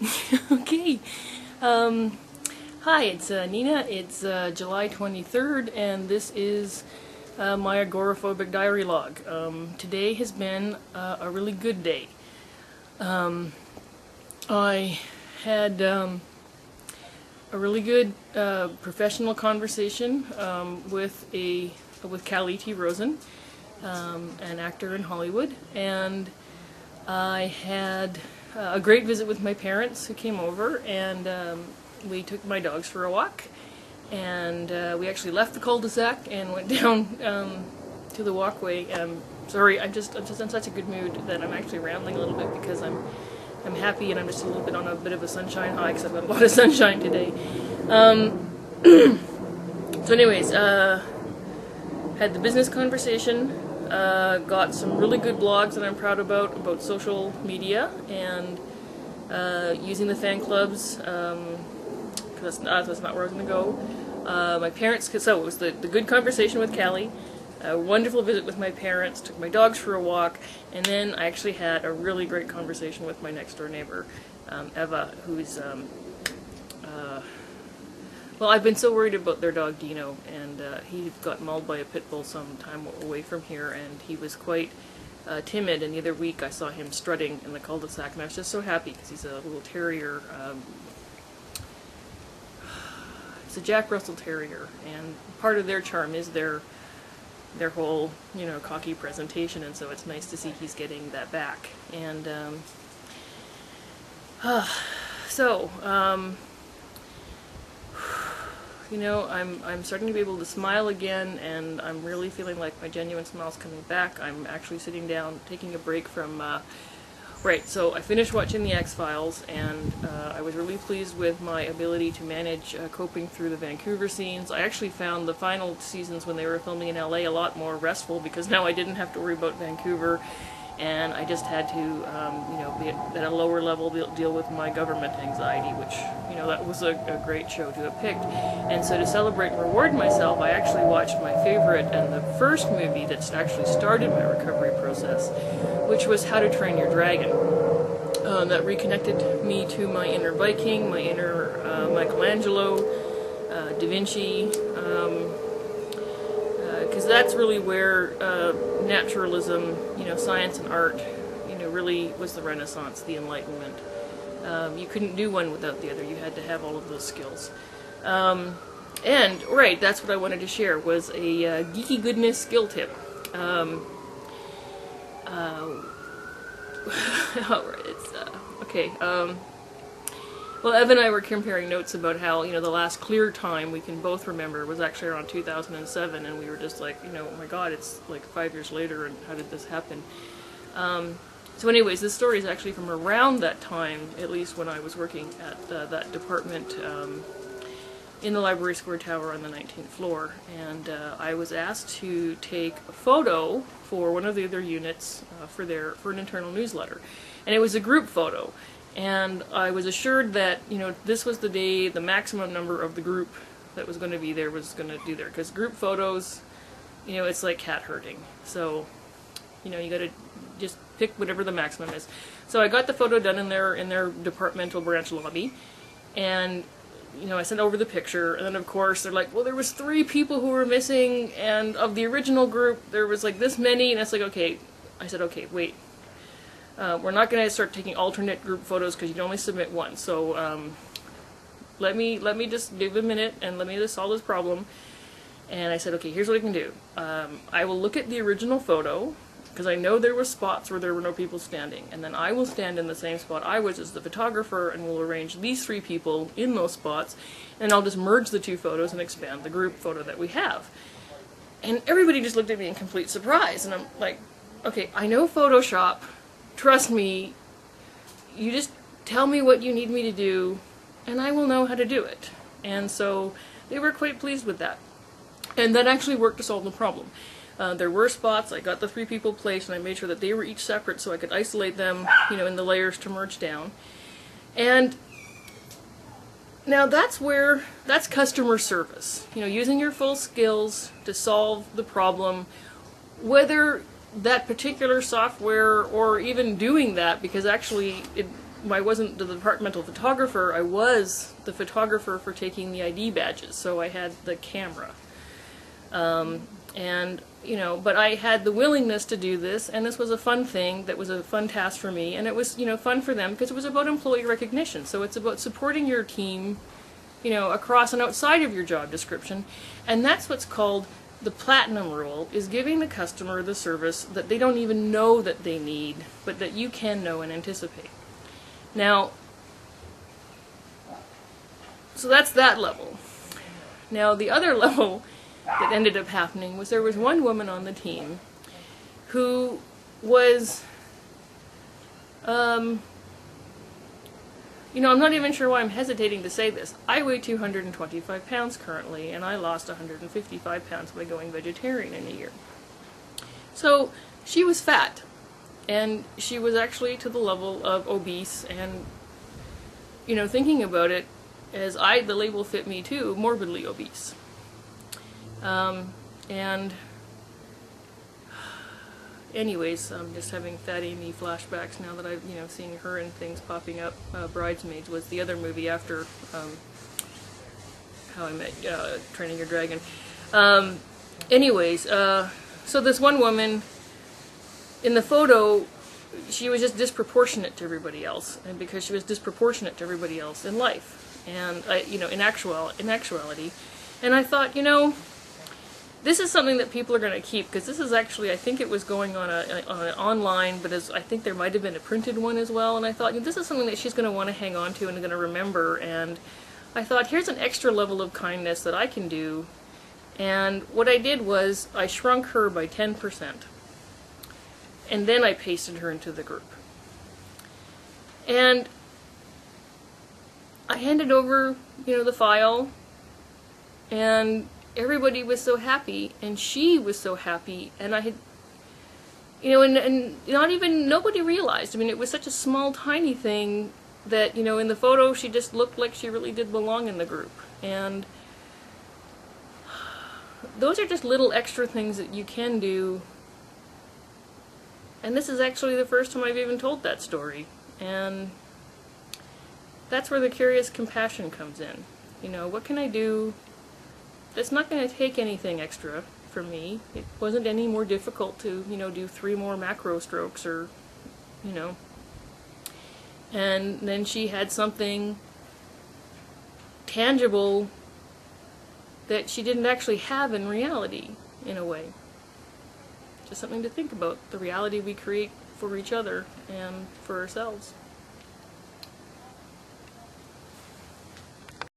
Okay. Hi, it's Nina. It's July 23rd, and this is my agoraphobic diary log. Today has been a really good day. I had a really good professional conversation with Callie T. Rosen, an actor in Hollywood, and I had a great visit with my parents who came over, and we took my dogs for a walk, and we actually left the cul-de-sac and went down to the walkway. Sorry, I'm just in such a good mood that I'm actually rambling a little bit because I'm happy, and I'm just a little bit on a bit of a sunshine high because I've got a lot of sunshine today. So anyways, had the business conversation. Got some really good blogs that I'm proud about social media and using the fan clubs, because that's not where I was going to go. My parents, so it was the good conversation with Callie, a wonderful visit with my parents, took my dogs for a walk, and then I actually had a really great conversation with my next door neighbor, Eva, who's well, I've been so worried about their dog Dino, and he got mauled by a pit bull some time away from here, and he was quite timid, and the other week I saw him strutting in the cul-de-sac, and I was just so happy because he's a little terrier. It's a Jack Russell Terrier, and part of their charm is their whole, cocky presentation, and so it's nice to see he's getting that back. And I'm starting to be able to smile again, and I'm really feeling like my genuine smile's coming back. I'm actually sitting down, taking a break from, so I finished watching The X-Files, and I was really pleased with my ability to manage coping through the Vancouver scenes. I actually found the final seasons when they were filming in LA a lot more restful, because now I didn't have to worry about Vancouver, and I just had to, be at a lower level, deal with my government anxiety, which, that was a great show to have picked. And so to celebrate and reward myself, I actually watched my favorite and the first movie that's actually started my recovery process, which was How to Train Your Dragon. That reconnected me to my inner Viking, my inner Michelangelo, Da Vinci, because that's really where naturalism, science and art, really was the Renaissance, the Enlightenment. You couldn't do one without the other. You had to have all of those skills. That's what I wanted to share, was a geeky goodness skill tip. Okay. Well, Ev and I were comparing notes about how, the last clear time we can both remember was actually around 2007, and we were just like, oh my god, it's like 5 years later, and how did this happen? So anyways, this story is actually from around that time, at least when I was working at that department in the Library Square Tower on the 19th floor, and I was asked to take a photo for one of the other units for an internal newsletter, and it was a group photo, and I was assured that this was the day the maximum number of the group that was going to be there was going to do there, because group photos, it's like cat herding, so you got to just pick whatever the maximum is. So I got the photo done in their departmental branch lobby, and I sent over the picture, and then of course they're like, well, there was 3 people who were missing, and of the original group there was like this many, and it's like, okay. I said, okay, wait, we're not going to start taking alternate group photos because you can only submit one, so let me just give a minute and let me just solve this problem. And I said, okay, here's what I can do. I will look at the original photo, because I know there were spots where there were no people standing, and then I will stand in the same spot I was as the photographer, and we'll arrange these 3 people in those spots, and I'll just merge the 2 photos and expand the group photo that we have. And everybody just looked at me in complete surprise, and I'm like, okay, I know Photoshop, trust me, you just tell me what you need me to do, and I will know how to do it. And so they were quite pleased with that. And that actually worked to solve the problem. There were spots, I got the 3 people placed, and I made sure that they were each separate so I could isolate them, in the layers to merge down. And now that's customer service. Using your full skills to solve the problem, whether that particular software or even doing that, because actually I wasn't the departmental photographer, I was the photographer for taking the ID badges, so I had the camera. And, you know, but I had the willingness to do this, and this was a fun thing, that was a fun task for me, and it was, you know, fun for them, because it was about employee recognition, so it's about supporting your team, you know, across and outside of your job description, and that's what's called the platinum rule, is giving the customer the service that they don't even know that they need, but that you can know and anticipate. Now, so that's that level. Now, the other level that ended up happening was there was one woman on the team who was, you know, I'm not even sure why I'm hesitating to say this. I weigh 225 pounds currently, and I lost 155 pounds by going vegetarian in a year. So she was fat, and she was actually to the level of obese, and, you know, thinking about it, as the label fit me too, morbidly obese. And anyways, I'm just having Fat Amy flashbacks now that I've, you know, seeing her and things popping up. Bridesmaids was the other movie after How I Met Training Your Dragon. Anyways, so this one woman, in the photo, she was just disproportionate to everybody else, and because she was disproportionate to everybody else in life, and you know, in actuality, and I thought, you know, this is something that people are going to keep, because this is actually, I think it was going on an online, but I think there might have been a printed one as well, and I thought, you know, this is something that she's going to want to hang on to and going to remember, and I thought, here's an extra level of kindness that I can do, and what I did was, I shrunk her by 10%, and then I pasted her into the group. And I handed over, you know, the file, and everybody was so happy, and she was so happy, and I had, you know, and not even, nobody realized. I mean, it was such a small, tiny thing that, you know, in the photo she just looked like she really did belong in the group. And those are just little extra things that you can do, and this is actually the first time I've even told that story, and that's where the curious compassion comes in. You know, what can I do? It's not going to take anything extra for me. It wasn't any more difficult to, you know, do 3 more macro strokes, or, you know. And then she had something tangible that she didn't actually have in reality, in a way. Just something to think about, the reality we create for each other and for ourselves.